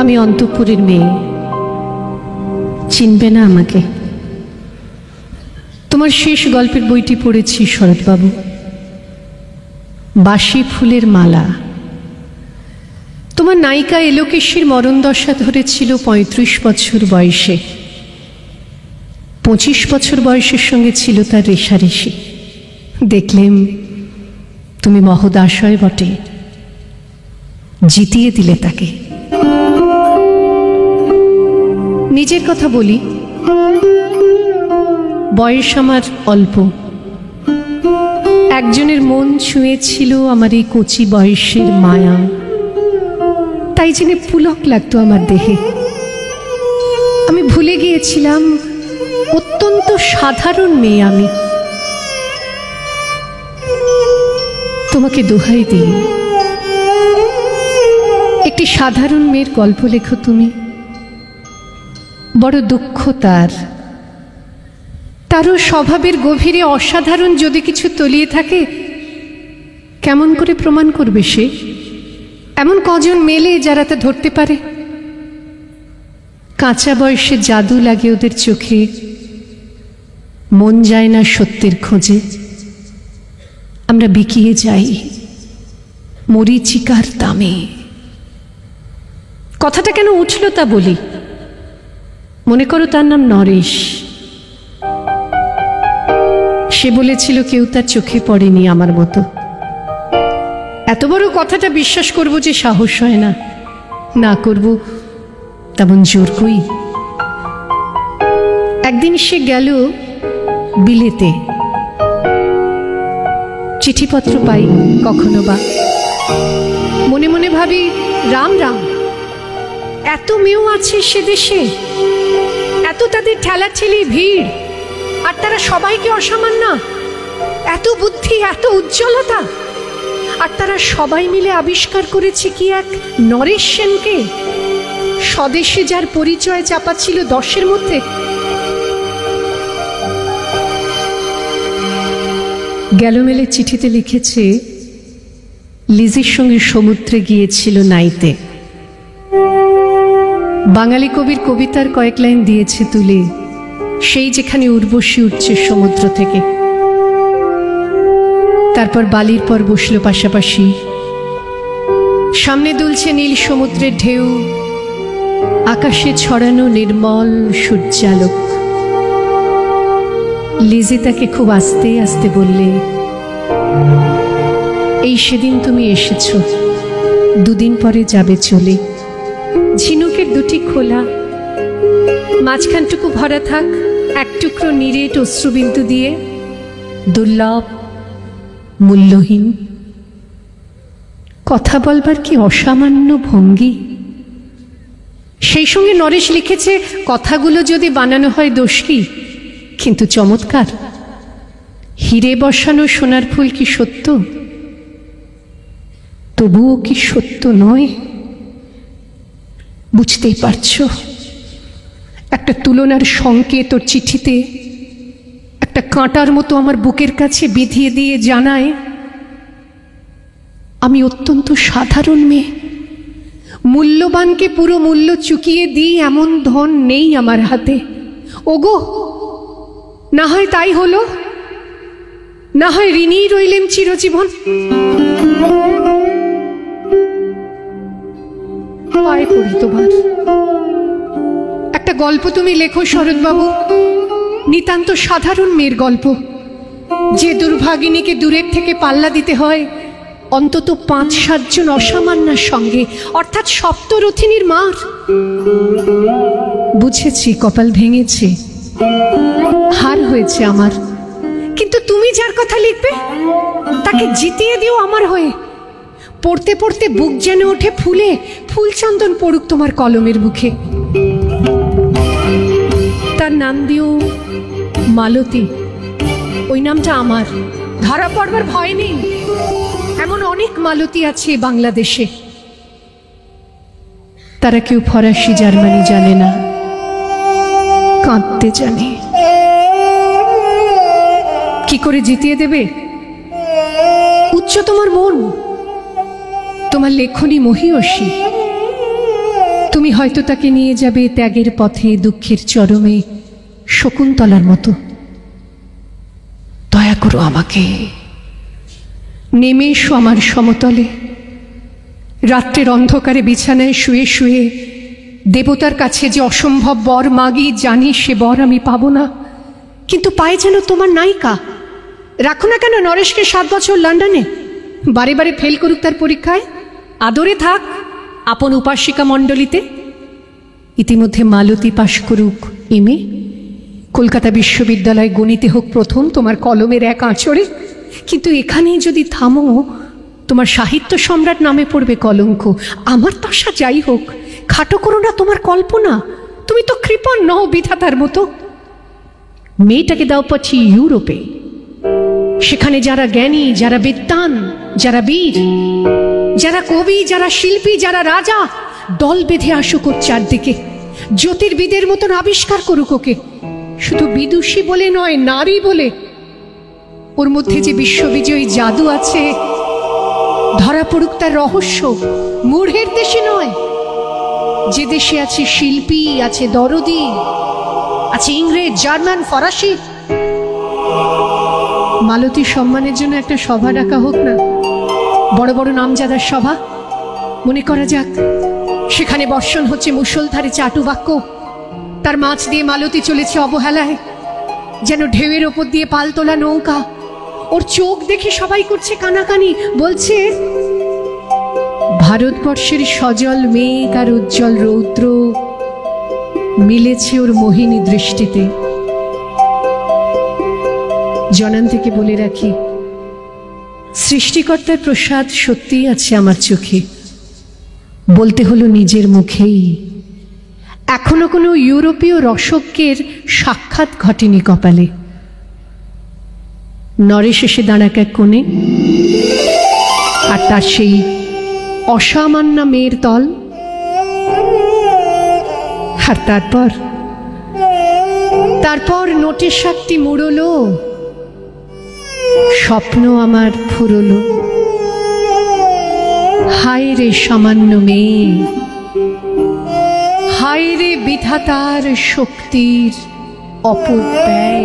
আমি অন্তঃপুরের মেয়ে, চিনবে না আমাকে। তোমার শেষ গল্পের বইটি পড়েছি শরৎবাবু, বাসি ফুলের মালা। তোমার নায়িকা এলোকেশীর মরণদশা ধরেছিল ৩৫ বছর বয়সে। ২৫ বছর বয়সের সঙ্গে ছিল তার রেশারেশি। দেখলেম তুমি মহোদাশয় বটে, জিতিয়ে দিলে তাকে। নিজের কথা বলি, বয়স আমার অল্প, একজনের মন ছুঁয়েছিল আমার এই কচি বয়সের মায়া, তাই জেনে পুলক লাগতো আমার দেহে। আমি ভুলে গিয়েছিলাম অত্যন্ত সাধারণ মেয়ে আমি। তোমাকে দোহাই দিই, একটি সাধারণ মেয়ের গল্প লেখো তুমি। বড় দুঃখ তারও স্বভাবের গভীরে অসাধারণ যদি কিছু তলিয়ে থাকে, কেমন করে প্রমাণ করবে সে? এমন কজন মেলে যারা তা ধরতে পারে? কাঁচা বয়সে জাদু লাগে ওদের চোখে, মন যায় না সত্যের খোঁজে। আমরা বিকিয়ে যাই মরীচিকার দামে। কথাটা কেন উঠল তা বলি। মনে করো তার নাম নরেশ। সে বলেছিল কেউ তার চোখে পড়েনি আমার মতো। এত বড় কথাটা বিশ্বাস করব যে সাহস হয় না, না করব তেমন জোর কই। একদিন সে গেল বিলেতে, চিঠিপত্র পাই কখনো বা। মনে মনে ভাবি, রাম রাম, এত মেয়েও আছে সে দেশে, এত তাদের ঠেলাঠেলি ভিড়, আর তারা সবাইকে অসামান্য, এত বুদ্ধি, এত উজ্জ্বলতা, আর তারা সবাই মিলে আবিষ্কার করেছে কি এক নরেশ সেনকে, স্বদেশে যার পরিচয় চাপা ছিল 10-এর মধ্যে। গেলমেলে চিঠিতে লিখেছে লিজির সঙ্গে সমুদ্রে গিয়েছিল নাইতে। বাঙালি কবির কবিতার কয়েক লাইন দিয়েছে তুলে, সেই যেখানে উর্বশী উঠছে সমুদ্র থেকে। তারপর বালির পর বসল পাশাপাশি, সামনে দুলছে নীল সমুদ্রের ঢেউ, আকাশে ছড়ানো নির্মল সূর্যালোক। লিজি তাকে খুব আস্তে আস্তে বললে, এই সেদিন তুমি এসেছ, 2 দিন পরে যাবে চলে। ঝিনুকের 2টি খোলা, মাঝখানটুকু ভরা থাক এক টুকরো নিরেট অশ্রুবিন্দু দিয়ে, দুর্লভ, মূল্যহীন। কথা বলবার কি অসামান্য ভঙ্গি। সেই সঙ্গে নরেশ লিখেছে, কথাগুলো যদি বানানো হয় দোষ কি, কিন্তু চমৎকার। হিরে বসানো সোনার ফুল কি সত্য? তবুও কি সত্য নয়? বুঝতেই পারছো, একটা তুলনার সংকেত ওর চিঠিতে একটা কাঁটার মতো আমার বুকের কাছে বিধিয়ে দিয়ে জানায়, আমি অত্যন্ত সাধারণ মেয়ে, মূল্যবানকে পুরো মূল্য চুকিয়ে দিই এমন ধন নেই আমার হাতে। ওগো, না হয় তাই হলো, না হয় ঋণী রইলেম চিরজীবন। পায়ে পড়ি তোমার, একটা গল্প তুমি লেখো শরৎবাবু, নিতান্ত সাধারণ মেয়ের গল্প, যে দুর্ভাগিনীকে দূরের থেকে পাল্লা দিতে হয় অন্তত 5-7 জন অসামান্যার সঙ্গে, অর্থাৎ সপ্তরথিনীর মার। বুঝেছি কপাল ভেঙেছে, হার হয়েছে আমার, কিন্তু তুমি যার কথা লিখবে তাকে জিতিয়ে দিও আমার হয়ে। পড়তে পড়তে বুক যেন ওঠে ফুলে, ফুলচন্দন পড়ুক তোমার কলমের মুখে। তার নাম দিও মালতী, ওই নামটা আমার, ধরা পড়বার ভয় নেই। এমন অনেক মালতী আছে বাংলাদেশে, তারা কেউ ফরাসি জার্মানি জানে না, কাঁদতে জানে। কি করে জিতিয়ে দেবে? উচ্চ তোমার মন, তোমার লেখনী মহীয়সী, তুমি হয়তো তাকে নিয়ে যাবে ত্যাগের পথে, দুঃখের চরমে, শকুন্তলার মতো। দয়া করো আমাকে, নেমে এসো আমার সমতলে। রাত্রের অন্ধকারে বিছানায় শুয়ে শুয়ে দেবতার কাছে যে অসম্ভব বর মাগি, জানি সে বর আমি পাবো না, কিন্তু পায়ে যেন তোমার নায়িকা। রাখো না কেন নরেশকে 7 বছর লন্ডনে, বারে বারে ফেল করুক তার পরীক্ষায়, আদরে থাক আপন উপাসিকা মণ্ডলীতে। ইতিমধ্যে মালতী পাশ করুক এমএ, কলকাতা বিশ্ববিদ্যালয় গণিতে হোক প্রথম তোমার কলমের এক আঁচড়ে, কিন্তু এখানেই যদি থামো তোমার সাহিত্য সম্রাট নামে পড়বে কলঙ্ক। আমার তাশা যাই হোক, খাটো করো না তোমার কল্পনা, তুমি তো কৃপণ নও বিধাতার মতো। মেয়েটাকে দাও পাঠিয়ে ইউরোপে, সেখানে যারা জ্ঞানী, যারা বিদ্বান, যারা বীর, যারা কবি, যারা শিল্পী, যারা রাজা, দল বেঁধে আসুক ওর চারদিকে, জ্যোতির্বিদের মতন আবিষ্কার করুক ওকে। শুধু বিদুষী বলে নয়, নারী বলে। ওর মধ্যে যে বিশ্ববিজয়ী জাদু আছে, ধরা পড়ুক তার রহস্য। মূঢ়ের দেশে নয়, যে দেশে আছে শিল্পী, আছে দরদি, আছে ইংরেজ, জার্মান, ফরাসি। মালতীর সম্মানের জন্য একটা সভা ডাকা হোক না, বড় বড় নামজাদার সভা। মনে করা যাক সেখানে বর্ষণ হচ্ছে মুষলধারে চাটু বাক্য, তার মাছ দিয়ে মালতী চলেছে অবহেলায়, যেন ঢেউয়ের ওপর দিয়ে পাল তোলা নৌকা। ওর চোখ দেখে সবাই করছে কানাকানি, বলছে ভারতবর্ষের সজল মেঘ আর উজ্জ্বল রৌদ্র মিলেছে ওর মোহিনী দৃষ্টিতে। জনান থেকে বলে রাখি, সৃষ্টিকর্তার প্রসাদ সত্যিই আছে আমার চোখে, বলতে হলো নিজের মুখেই। এখনো কোনো ইউরোপীয় রসজ্ঞের সাক্ষাৎ ঘটেনি কপালে। নরেশ এসে দাঁড়াক এক কোণে, আর তার সেই অসামান্য মেয়ের তল। আর তারপর নোটের শাকটি মুড়লো, স্বপ্ন আমার ফুরলো। হায় রে সামান্য মেয়ে, হায় রে বিধাতার শক্তির অপব্যয়।